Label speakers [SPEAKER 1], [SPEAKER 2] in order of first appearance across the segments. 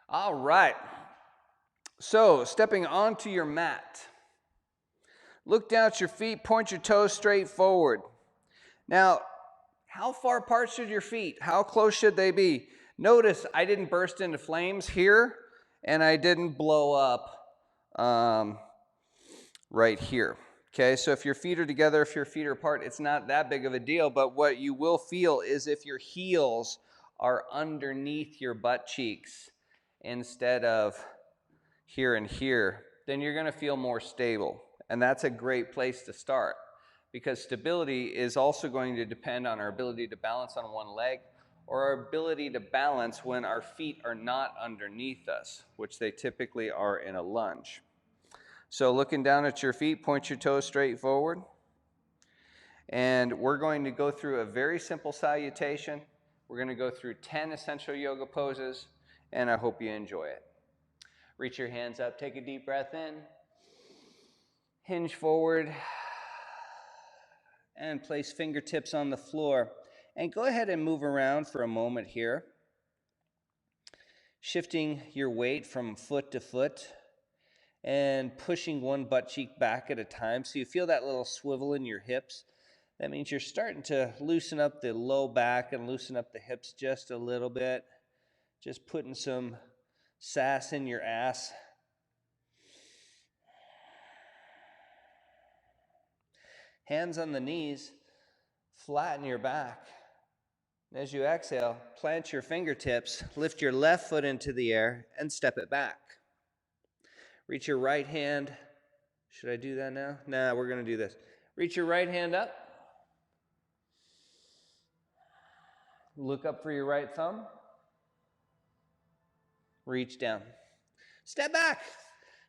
[SPEAKER 1] All right. So, stepping onto your mat. Look down at your feet, point your toes straight forward. Now, how far apart should your feet? How close should they be? Notice I didn't burst into flames here, and I didn't blow up right here. Okay, so if your feet are together, if your feet are apart, it's not that big of a deal, but what you will feel is if your heels are underneath your butt cheeks instead of here and here, then you're going to feel more stable. And that's a great place to start, because stability is also going to depend on our ability to balance on one leg or our ability to balance when our feet are not underneath us, which they typically are in a lunge. So looking down at your feet, point your toes straight forward. And we're going to go through a very simple salutation. We're going to go through 10 essential yoga poses, and I hope you enjoy it. Reach your hands up, take a deep breath in, hinge forward, and place fingertips on the floor. And go ahead and move around for a moment here, shifting your weight from foot to foot and pushing one butt cheek back at a time. So you feel that little swivel in your hips. That means you're starting to loosen up the low back and loosen up the hips just a little bit. Just putting some sass in your ass. Hands on the knees, flatten your back. As you exhale, plant your fingertips, lift your left foot into the air, and step it back. Reach your right hand. Should I do that now? Nah, we're going to do this. Reach your right hand up. Look up for your right thumb. Reach down. Step back.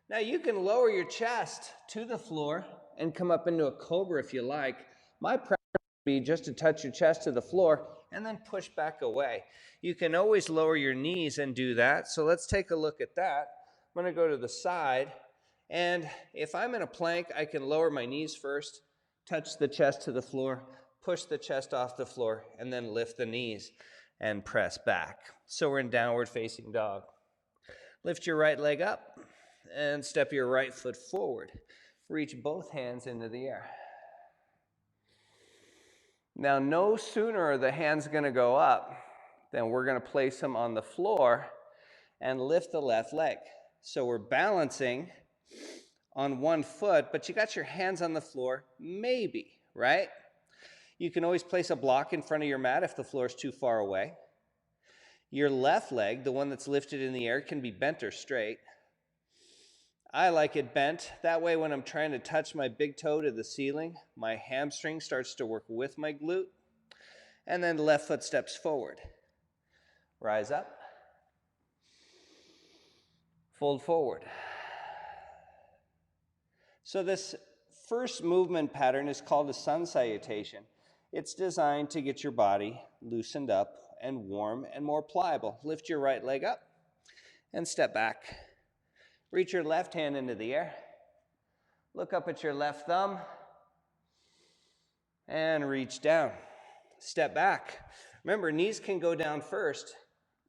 [SPEAKER 1] Now you can lower your chest to the floor and come up into a cobra if you like. My preference would be just to touch your chest to the floor and then push back away. You can always lower your knees and do that. So let's take a look at that. I'm going to go to the side. And if I'm in a plank, I can lower my knees first, touch the chest to the floor, push the chest off the floor, and then lift the knees and press back. So we're in downward facing dog. Lift your right leg up and step your right foot forward. Reach both hands into the air. Now, no sooner are the hands going to go up than we're going to place them on the floor and lift the left leg. So we're balancing on one foot, but you got your hands on the floor, maybe, right? You can always place a block in front of your mat if the floor is too far away. Your left leg, the one that's lifted in the air, can be bent or straight. I like it bent. That way when I'm trying to touch my big toe to the ceiling, my hamstring starts to work with my glute. And then left foot steps forward. Rise up. Fold forward. So this first movement pattern is called a sun salutation. It's designed to get your body loosened up and warm and more pliable. Lift your right leg up and step back. Reach your left hand into the air. Look up at your left thumb and reach down. Step back. Remember, knees can go down first.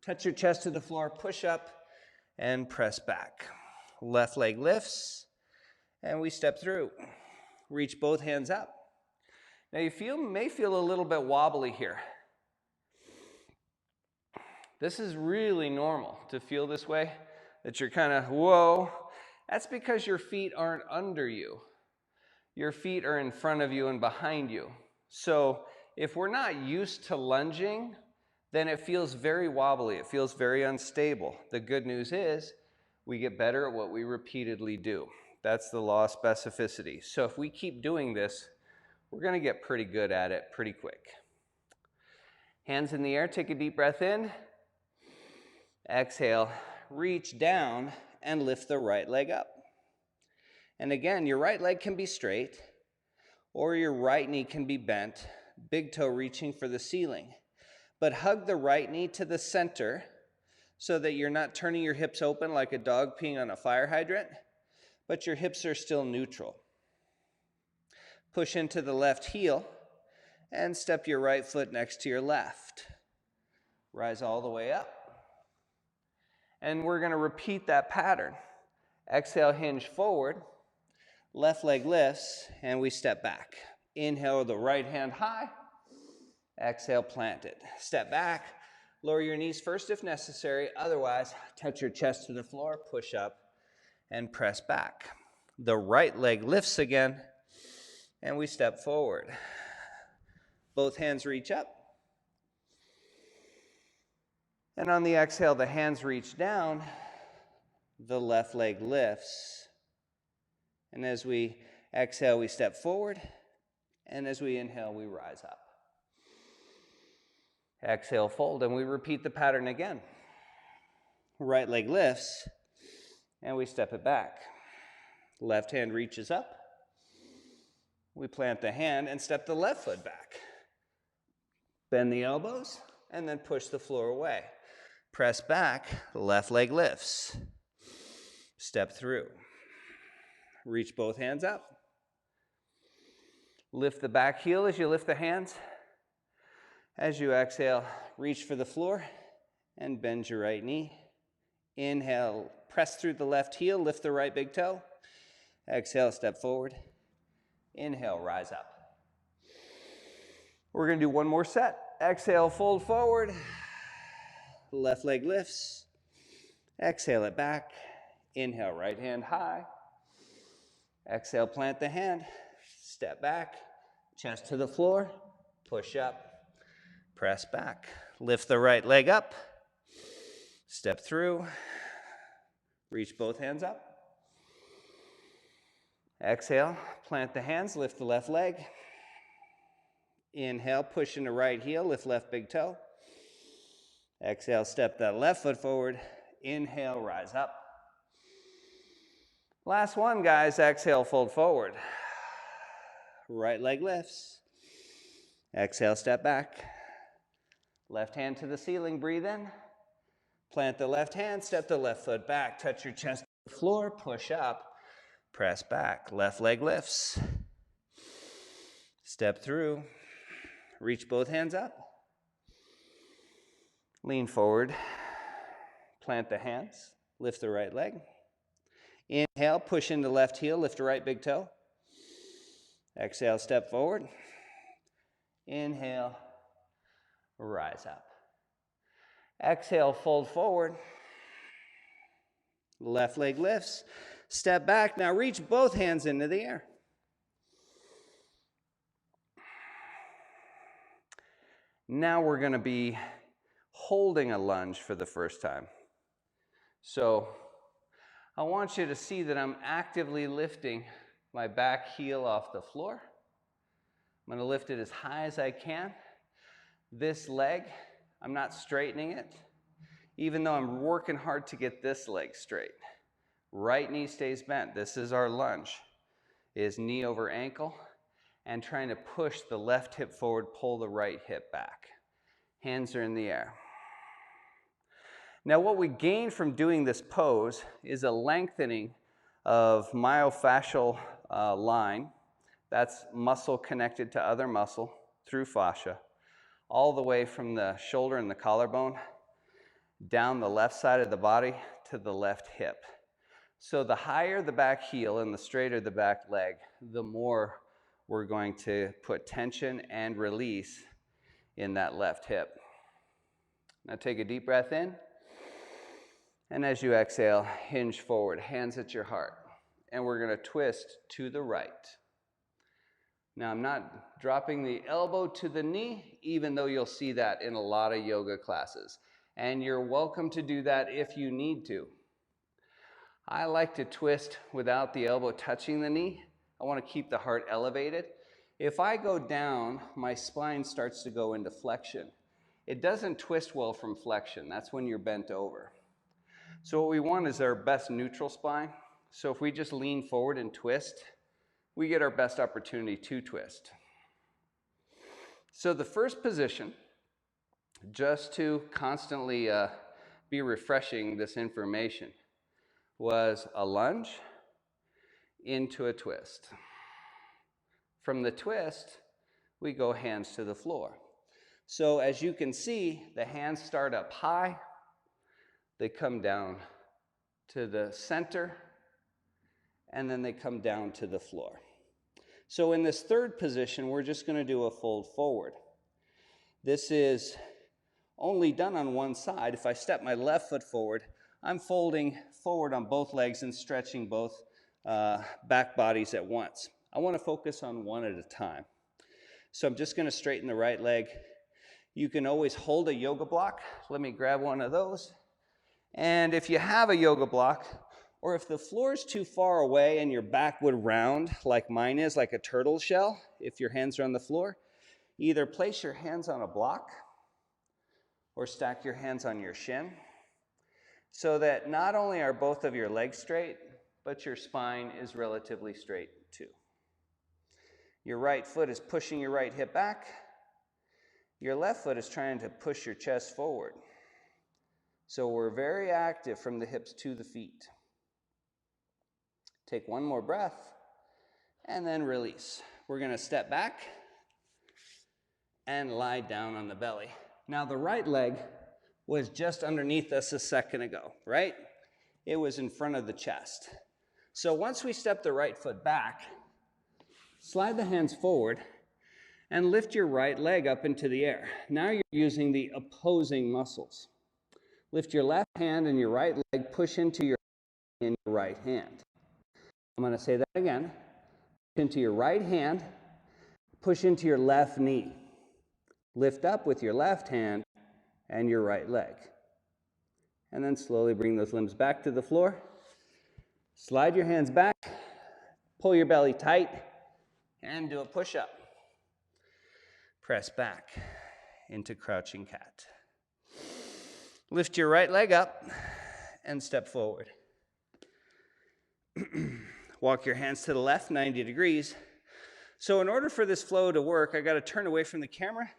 [SPEAKER 1] Touch your chest to the floor, push up, and press back. Left leg lifts, and we step through. Reach both hands up. Now you may feel a little bit wobbly here. This is really normal to feel this way, that you're kind of, whoa. That's because your feet aren't under you. Your feet are in front of you and behind you. So if we're not used to lunging, then it feels very wobbly. It feels very unstable. The good news is we get better at what we repeatedly do. That's the law of specificity. So if we keep doing this, we're going to get pretty good at it pretty quick. Hands in the air, take a deep breath in. Exhale, reach down and lift the right leg up. And again, your right leg can be straight or your right knee can be bent, big toe reaching for the ceiling. But hug the right knee to the center so that you're not turning your hips open like a dog peeing on a fire hydrant, but your hips are still neutral. Push into the left heel and step your right foot next to your left. Rise all the way up. And we're going to repeat that pattern. Exhale, hinge forward. Left leg lifts, and we step back. Inhale, the right hand high. Exhale, plant it. Step back. Lower your knees first if necessary. Otherwise, touch your chest to the floor, push up, and press back. The right leg lifts again, and we step forward. Both hands reach up. And on the exhale, the hands reach down. The left leg lifts. And as we exhale, we step forward. And as we inhale, we rise up. Exhale, fold, and we repeat the pattern again. Right leg lifts, and we step it back. Left hand reaches up. We plant the hand and step the left foot back. Bend the elbows, and then push the floor away. Press back, left leg lifts. Step through. Reach both hands up. Lift the back heel as you lift the hands. As you exhale, reach for the floor and bend your right knee. Inhale, press through the left heel, lift the right big toe. Exhale, step forward. Inhale, rise up. We're going to do one more set. Exhale, fold forward. Left leg lifts. Exhale it back. Inhale, right hand high. Exhale, plant the hand. Step back. Chest to the floor. Push up. Press back. Lift the right leg up. Step through. Reach both hands up. Exhale, plant the hands, lift the left leg. Inhale, push into right heel, lift left big toe. Exhale, step that left foot forward. Inhale, rise up. Last one, guys. Exhale, fold forward. Right leg lifts. Exhale, step back. Left hand to the ceiling, breathe in. Plant the left hand, step the left foot back. Touch your chest to the floor, push up. Press back, left leg lifts. Step through. Reach both hands up. Lean forward. Plant the hands. Lift the right leg. Inhale, push into left heel, lift the right big toe. Exhale, step forward. Inhale, rise up. Exhale, fold forward. Left leg lifts. Step back. Now reach both hands into the air. Now we're going to be holding a lunge for the first time. So I want you to see that I'm actively lifting my back heel off the floor. I'm going to lift it as high as I can. This leg, I'm not straightening it, even though I'm working hard to get this leg straight. Right knee stays bent. This is our lunge. Is knee over ankle and trying to push the left hip forward, pull the right hip back. Hands are in the air. Now what we gain from doing this pose is a lengthening of myofascial line. That's muscle connected to other muscle through fascia, all the way from the shoulder and the collarbone, down the left side of the body to the left hip. So the higher the back heel and the straighter the back leg, the more we're going to put tension and release in that left hip. Now take a deep breath in. And as you exhale, hinge forward, hands at your heart. And we're going to twist to the right. Now I'm not dropping the elbow to the knee, even though you'll see that in a lot of yoga classes. And you're welcome to do that if you need to. I like to twist without the elbow touching the knee. I want to keep the heart elevated. If I go down, my spine starts to go into flexion. It doesn't twist well from flexion. That's when you're bent over. So what we want is our best neutral spine. So if we just lean forward and twist, we get our best opportunity to twist. So the first position, just to constantly be refreshing this information, was a lunge into a twist. From the twist, we go hands to the floor. So as you can see, the hands start up high, They come down to the center, and then they come down to the floor. So in this third position, we're just going to do a fold forward. This is only done on one side. If I step my left foot forward, I'm folding forward on both legs and stretching both back bodies at once. I want to focus on one at a time. So I'm just going to straighten the right leg. You can always hold a yoga block. Let me grab one of those. And if you have a yoga block, or if the floor is too far away and your back would round like mine is, like a turtle shell, if your hands are on the floor, either place your hands on a block or stack your hands on your shin so that not only are both of your legs straight, but your spine is relatively straight too. Your right foot is pushing your right hip back. Your left foot is trying to push your chest forward. So we're very active from the hips to the feet. Take one more breath and then release. We're going to step back and lie down on the belly. Now the right leg was just underneath us a second ago, right? It was in front of the chest. So once we step the right foot back, slide the hands forward and lift your right leg up into the air. Now you're using the opposing muscles. Lift your left hand and your right leg, push into your right hand. I'm going to say that again. Push into your right hand, push into your left knee. Lift up with your left hand and your right leg. And then slowly bring those limbs back to the floor. Slide your hands back, pull your belly tight, and do a push-up. Press back into crouching cat. Lift your right leg up and step forward. Walk your hands to the left 90 degrees. So in order for this flow to work, I got to turn away from the camera,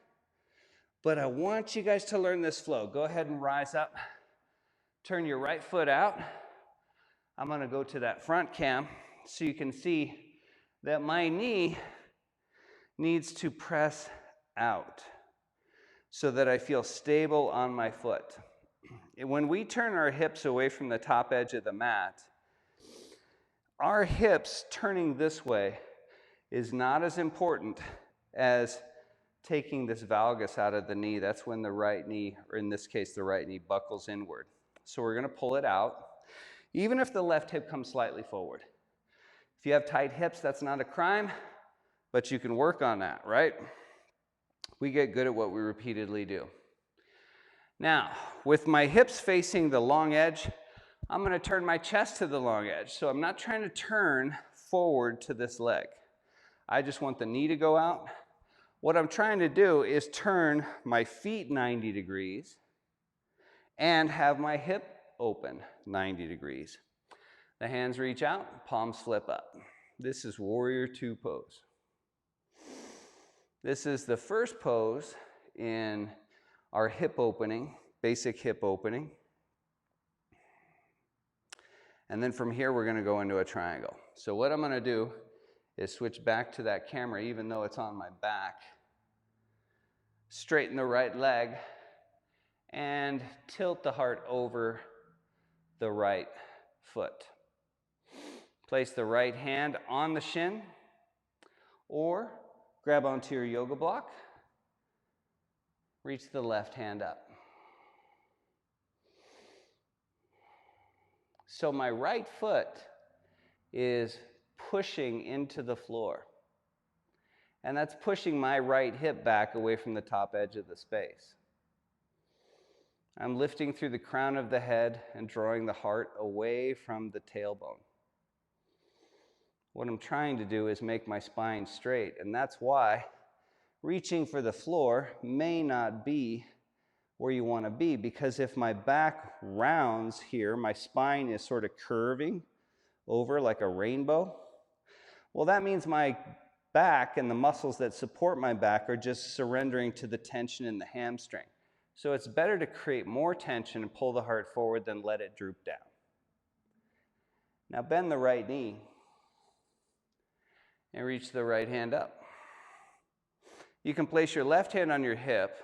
[SPEAKER 1] but I want you guys to learn this flow. Go ahead and rise up. Turn your right foot out. I'm going to go to that front cam so you can see that my knee needs to press out so that I feel stable on my foot. When we turn our hips away from the top edge of the mat, our hips turning this way is not as important as taking this valgus out of the knee. That's when the right knee, or in this case, the right knee buckles inward. So we're going to pull it out, even if the left hip comes slightly forward. If you have tight hips, that's not a crime, but you can work on that, right? We get good at what we repeatedly do. Now, with my hips facing the long edge, I'm going to turn my chest to the long edge. So I'm not trying to turn forward to this leg. I just want the knee to go out. What I'm trying to do is turn my feet 90 degrees and have my hip open 90 degrees. The hands reach out, palms flip up. This is Warrior Two pose. This is the first pose in our hip opening, basic hip opening. And then from here, we're going to go into a triangle. So what I'm going to do is switch back to that camera, even though it's on my back. Straighten the right leg and tilt the heart over the right foot. Place the right hand on the shin or grab onto your yoga block. Reach the left hand up. So my right foot is pushing into the floor. And that's pushing my right hip back away from the top edge of the space. I'm lifting through the crown of the head and drawing the heart away from the tailbone. What I'm trying to do is make my spine straight, and that's why reaching for the floor may not be where you want to be, because if my back rounds here, my spine is sort of curving over like a rainbow. Well, that means my back and the muscles that support my back are just surrendering to the tension in the hamstring. So it's better to create more tension and pull the heart forward than let it droop down. Now bend the right knee and reach the right hand up. You can place your left hand on your hip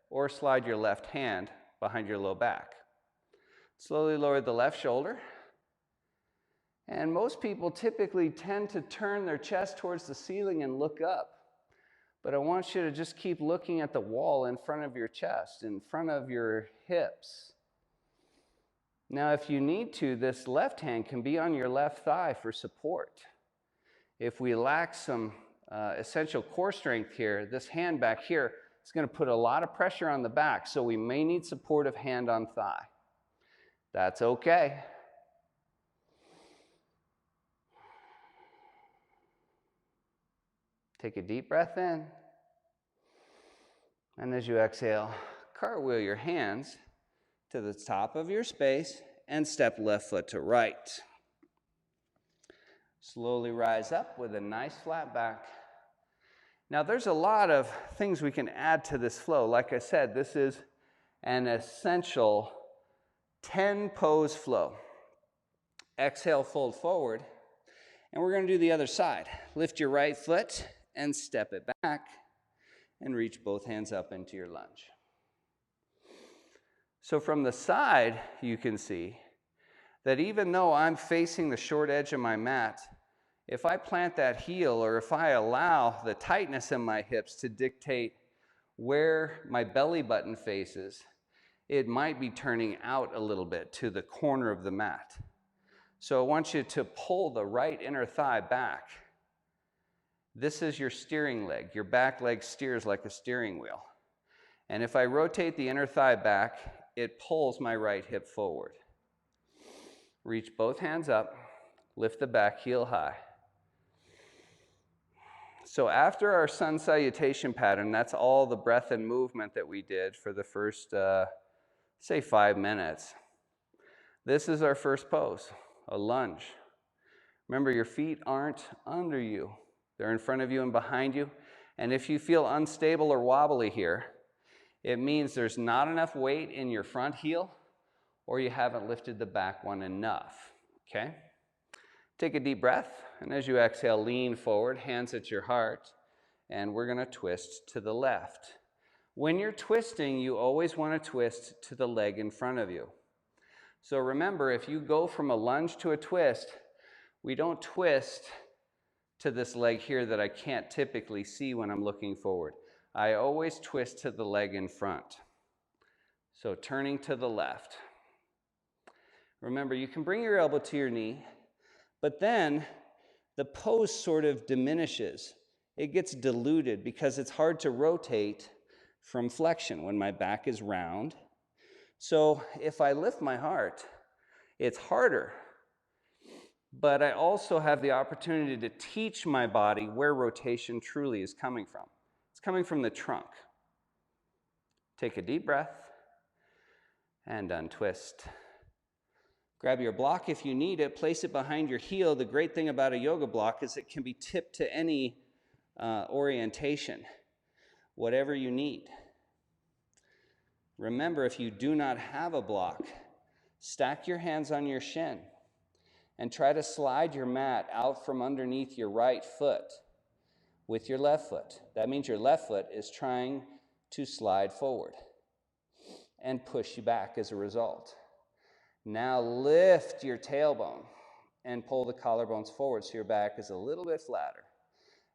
[SPEAKER 1] or slide your left hand behind your low back. Slowly lower the left shoulder. And most people typically tend to turn their chest towards the ceiling and look up. But I want you to just keep looking at the wall in front of your chest, in front of your hips. Now, if you need to, this left hand can be on your left thigh for support. If we lack some essential core strength here, this hand back here is going to put a lot of pressure on the back, so we may need support of hand on thigh. That's okay. Take a deep breath in. And as you exhale, cartwheel your hands to the top of your space and step left foot to right. Slowly rise up with a nice flat back. Now there's a lot of things we can add to this flow. Like I said, this is an essential 10 pose flow. Exhale, fold forward. And we're going to do the other side. Lift your right foot and step it back and reach both hands up into your lunge. So from the side, you can see that even though I'm facing the short edge of my mat, if I plant that heel or if I allow the tightness in my hips to dictate where my belly button faces, it might be turning out a little bit to the corner of the mat. So I want you to pull the right inner thigh back. This is your steering leg. Your back leg steers like a steering wheel. And if I rotate the inner thigh back, it pulls my right hip forward. Reach both hands up, lift the back heel high. So after our sun salutation pattern, that's all the breath and movement that we did for the first, say 5 minutes. This is our first pose, a lunge. Remember, your feet aren't under you. They're in front of you and behind you. And if you feel unstable or wobbly here, it means there's not enough weight in your front heel or you haven't lifted the back one enough, okay? Take a deep breath, and as you exhale, lean forward, hands at your heart, and we're going to twist to the left. When you're twisting, you always want to twist to the leg in front of you. So remember, if you go from a lunge to a twist, we don't twist to this leg here that I can't typically see when I'm looking forward. I always twist to the leg in front. So turning to the left. Remember, you can bring your elbow to your knee, but then the pose sort of diminishes. It gets diluted because it's hard to rotate from flexion when my back is round. So if I lift my heart, it's harder. But I also have the opportunity to teach my body where rotation truly is coming from. It's coming from the trunk. Take a deep breath and untwist. Grab your block if you need it, place it behind your heel. The great thing about a yoga block is it can be tipped to any orientation, whatever you need. Remember, if you do not have a block, stack your hands on your shin and try to slide your mat out from underneath your right foot with your left foot. That means your left foot is trying to slide forward and push you back as a result. Now lift your tailbone and pull the collarbones forward so your back is a little bit flatter.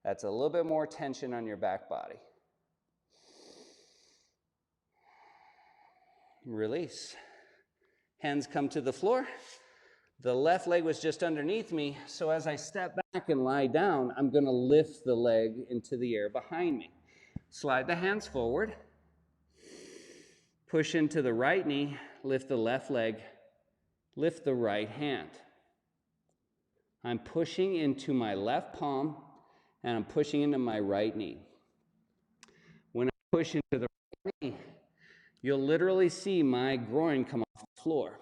[SPEAKER 1] That's a little bit more tension on your back body. Release. Hands come to the floor. The left leg was just underneath me, so as I step back and lie down, I'm going to lift the leg into the air behind me. Slide the hands forward. Push into the right knee, lift the left leg, lift the right hand. I'm pushing into my left palm, and I'm pushing into my right knee. When I push into the right knee, you'll literally see my groin come off the floor.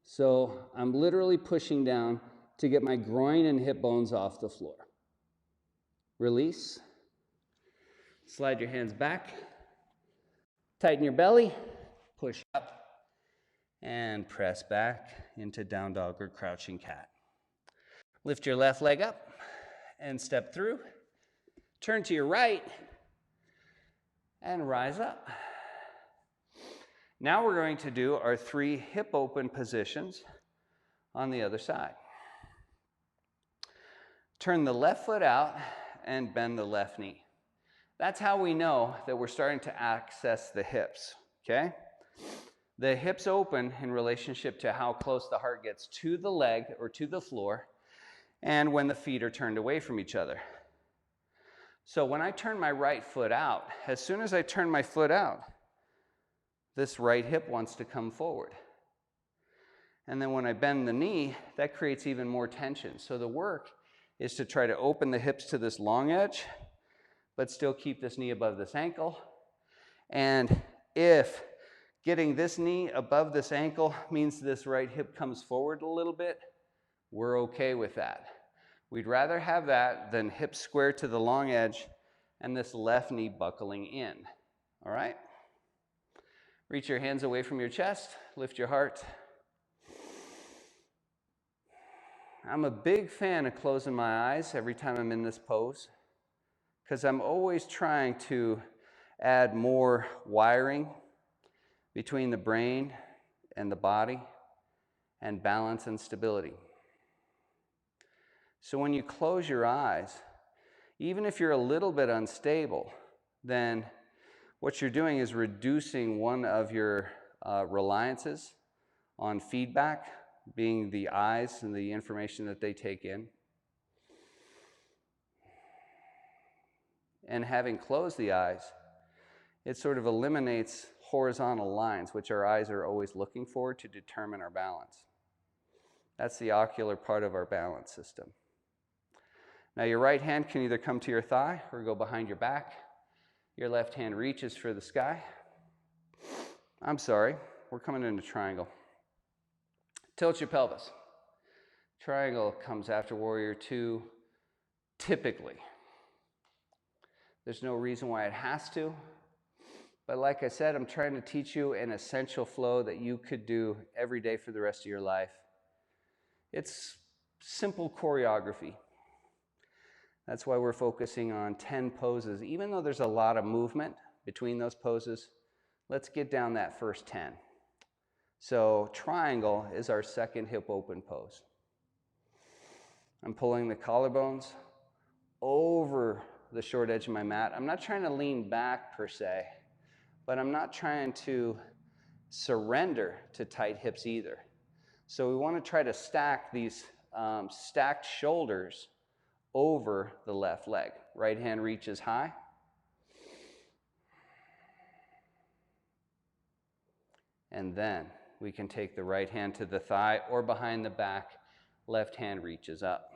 [SPEAKER 1] So I'm literally pushing down to get my groin and hip bones off the floor. Release. Slide your hands back. Tighten your belly. Push up. And press back into down dog or crouching cat. Lift your left leg up and step through. Turn to your right and rise up. Now we're going to do our 3 hip open positions on the other side. Turn the left foot out and bend the left knee. That's how we know that we're starting to access the hips, okay? The hips open in relationship to how close the heart gets to the leg or to the floor and when the feet are turned away from each other. So when I turn my right foot out, as soon as I turn my foot out, this right hip wants to come forward. And then when I bend the knee, that creates even more tension. So the work is to try to open the hips to this long edge, but still keep this knee above this ankle. And if getting this knee above this ankle means this right hip comes forward a little bit, we're okay with that. We'd rather have that than hips square to the long edge and this left knee buckling in. All right? Reach your hands away from your chest, lift your heart. I'm a big fan of closing my eyes every time I'm in this pose because I'm always trying to add more wiring between the brain and the body and balance and stability. So when you close your eyes, even if you're a little bit unstable, then what you're doing is reducing one of your reliances on feedback, being the eyes and the information that they take in. And having closed the eyes, it sort of eliminates horizontal lines, which our eyes are always looking for to determine our balance. That's the ocular part of our balance system. Now your right hand can either come to your thigh or go behind your back. Your left hand reaches for the sky. I'm sorry, we're coming into triangle. Tilt your pelvis. Triangle comes after warrior 2, typically. There's no reason why it has to. But like I said, I'm trying to teach you an essential flow that you could do every day for the rest of your life. It's simple choreography. That's why we're focusing on 10 poses. Even though there's a lot of movement between those poses, let's get down that first 10. So triangle is our second hip open pose. I'm pulling the collarbones over the short edge of my mat. I'm not trying to lean back per se, but I'm not trying to surrender to tight hips either. So we want to try to stack these stacked shoulders over the left leg. Right hand reaches high. And then we can take the right hand to the thigh or behind the back. Left hand reaches up.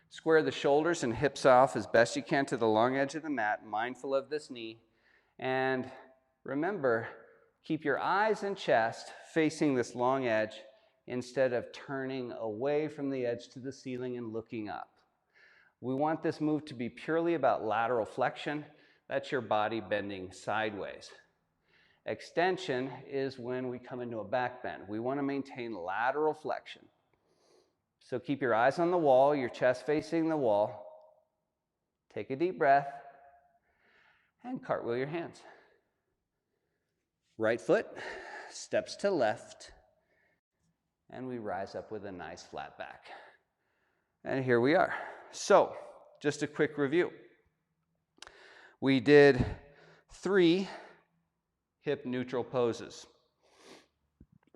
[SPEAKER 1] Square the shoulders and hips off as best you can to the long edge of the mat, mindful of this knee. And remember, keep your eyes and chest facing this long edge instead of turning away from the edge to the ceiling and looking up. We want this move to be purely about lateral flexion. That's your body bending sideways. Extension is when we come into a back bend. We want to maintain lateral flexion. So keep your eyes on the wall, your chest facing the wall. Take a deep breath and cartwheel your hands. Right foot steps to left, and we rise up with a nice flat back. And here we are. So, just a quick review. We did 3 hip neutral poses.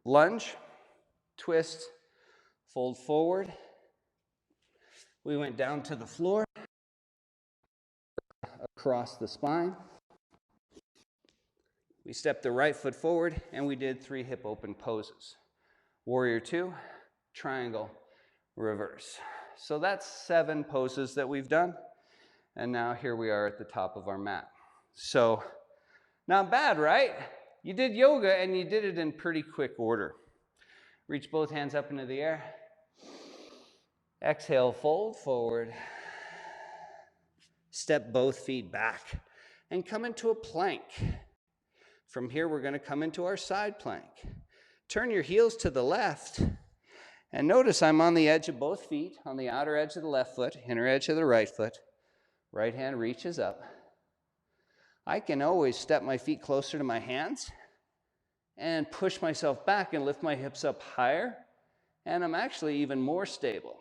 [SPEAKER 1] Lunge, twist, fold forward. We went down to the floor, across the spine. We stepped the right foot forward, and we did 3 hip open poses. Warrior 2, triangle, reverse. So that's 7 poses that we've done. And now here we are at the top of our mat. So, not bad, right? You did yoga and you did it in pretty quick order. Reach both hands up into the air. Exhale, fold forward. Step both feet back and come into a plank. From here, we're going to come into our side plank. Turn your heels to the left. And notice I'm on the edge of both feet, on the outer edge of the left foot, inner edge of the right foot. Right hand reaches up. I can always step my feet closer to my hands and push myself back and lift my hips up higher, and I'm actually even more stable.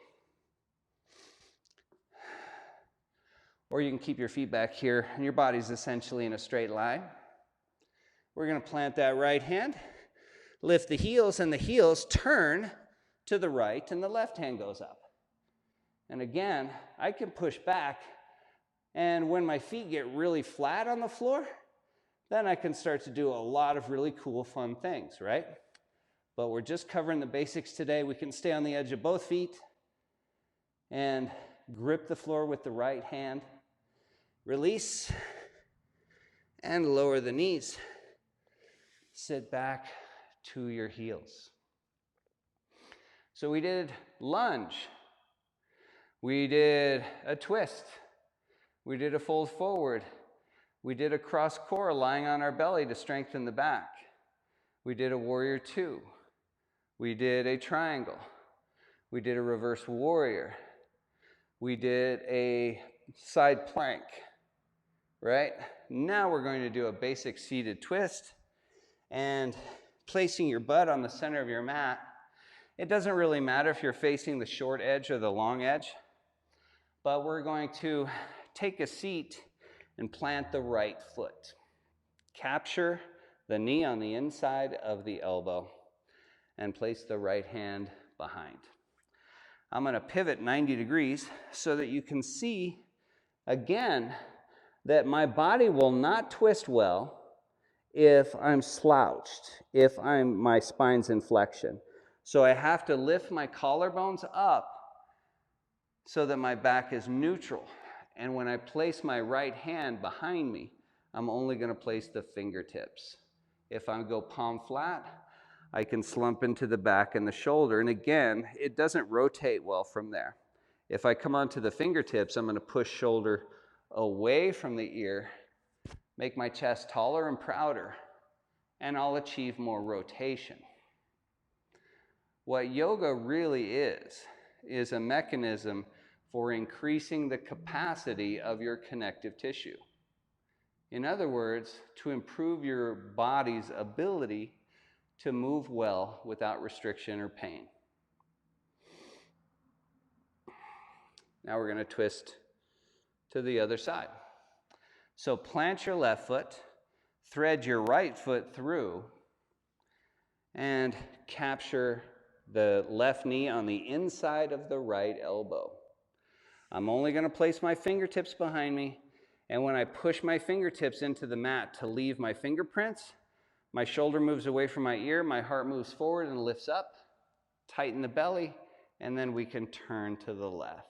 [SPEAKER 1] Or you can keep your feet back here, and your body's essentially in a straight line. We're going to plant that right hand, lift the heels, and the heels turn to the right, and the left hand goes up. And again, I can push back, and when my feet get really flat on the floor, then I can start to do a lot of really cool, fun things, right? But we're just covering the basics today. We can stay on the edge of both feet and grip the floor with the right hand. Release and lower the knees. Sit back to your heels. So we did lunge. We did a twist. We did a fold forward. We did a cross core lying on our belly to strengthen the back. We did a warrior two. We did a triangle. We did a reverse warrior. We did a side plank. Right? Now we're going to do a basic seated twist, and placing your butt on the center of your mat. It doesn't really matter if you're facing the short edge or the long edge, but we're going to take a seat and plant the right foot. Capture the knee on the inside of the elbow and place the right hand behind. I'm going to pivot 90 degrees so that you can see again that my body will not twist well if I'm slouched, if my spine's in flexion. So I have to lift my collarbones up so that my back is neutral. And when I place my right hand behind me, I'm only going to place the fingertips. If I go palm flat, I can slump into the back and the shoulder. And again, it doesn't rotate well from there. If I come onto the fingertips, I'm going to push shoulder away from the ear, make my chest taller and prouder, and I'll achieve more rotation. What yoga really is a mechanism for increasing the capacity of your connective tissue. In other words, to improve your body's ability to move well without restriction or pain. Now we're going to twist to the other side. So plant your left foot, thread your right foot through, and capture the left knee on the inside of the right elbow. I'm only going to place my fingertips behind me, and when I push my fingertips into the mat to leave my fingerprints, my shoulder moves away from my ear, my heart moves forward and lifts up, tighten the belly, and then we can turn to the left.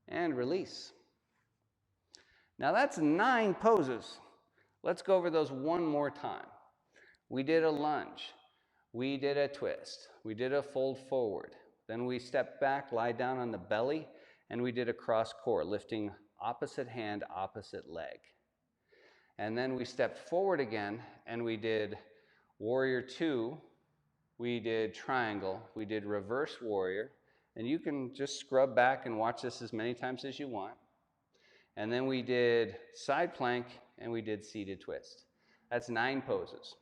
[SPEAKER 1] And release. Now that's 9 poses. Let's go over those one more time. We did a lunge. We did a twist. We did a fold forward. Then we stepped back, lie down on the belly, and we did a cross core, lifting opposite hand, opposite leg. And then we stepped forward again, and we did warrior two. We did triangle. We did reverse warrior. And you can just scrub back and watch this as many times as you want. And then we did side plank, and we did seated twist. That's 9 poses.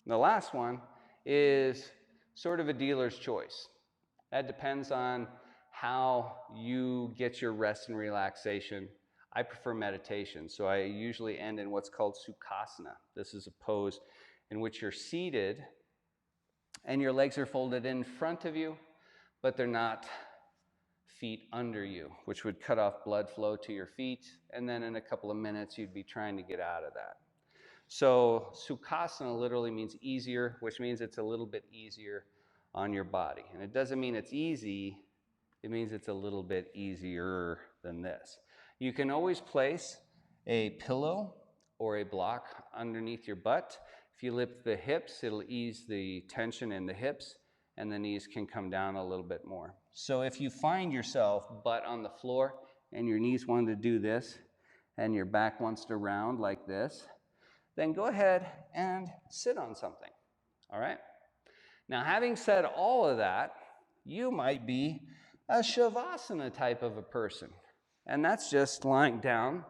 [SPEAKER 1] The last one is sort of a dealer's choice. That depends on how you get your rest and relaxation. I prefer meditation, so I usually end in what's called Sukhasana. This is a pose in which you're seated and your legs are folded in front of you, but they're not feet under you, which would cut off blood flow to your feet, and then in a couple of minutes you'd be trying to get out of that. So Sukhasana literally means easier, which means it's a little bit easier on your body. And it doesn't mean it's easy, it means it's a little bit easier than this. You can always place a pillow or a block underneath your butt. If you lift the hips, it'll ease the tension in the hips, and the knees can come down a little bit more. So if you find yourself butt on the floor and your knees want to do this and your back wants to round like this, then go ahead and sit on something, all right? Now, having said all of that, you might be a Shavasana type of a person. And that's just lying down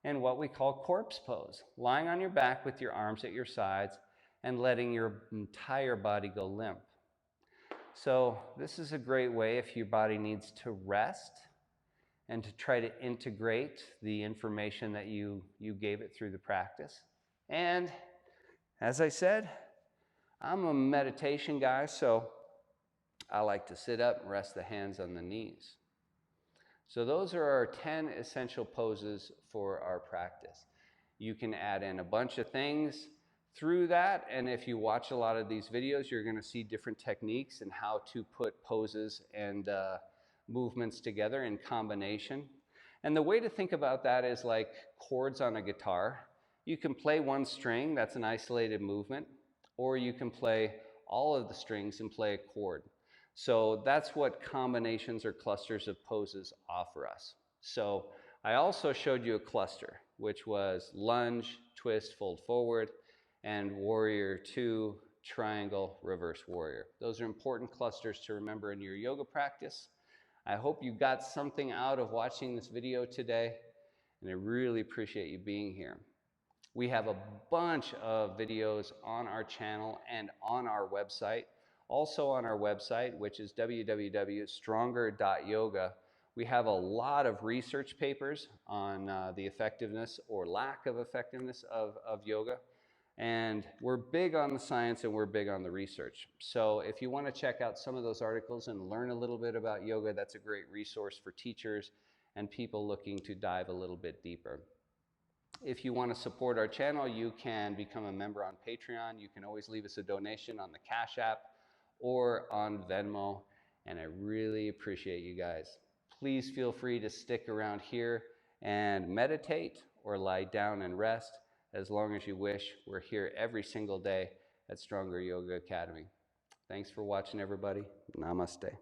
[SPEAKER 1] in what we call corpse pose, lying on your back with your arms at your sides and letting your entire body go limp. So this is a great way if your body needs to rest and to try to integrate the information that you gave it through the practice. And as I said, I'm a meditation guy, so I like to sit up and rest the hands on the knees. So those are our 10 essential poses for our practice. You can add in a bunch of things through that, and if you watch a lot of these videos, you're going to see different techniques and how to put poses and movements together in combination. And the way to think about that is like chords on a guitar. You can play one string, that's an isolated movement, or you can play all of the strings and play a chord. So that's what combinations or clusters of poses offer us. So I also showed you a cluster, which was lunge, twist, fold forward, and warrior two, triangle, reverse warrior. Those are important clusters to remember in your yoga practice. I hope you got something out of watching this video today, and I really appreciate you being here. We have a bunch of videos on our channel and on our website. Also on our website, which is www.stronger.yoga, we have a lot of research papers on the effectiveness or lack of effectiveness of yoga. And we're big on the science and we're big on the research. So if you want to check out some of those articles and learn a little bit about yoga, that's a great resource for teachers and people looking to dive a little bit deeper. If you want to support our channel, you can become a member on Patreon. You can always leave us a donation on the Cash App or on Venmo, and I really appreciate you guys. Please feel free to stick around here and meditate or lie down and rest as long as you wish. We're here every single day at Stronger Yoga Academy. Thanks for watching, everybody. Namaste.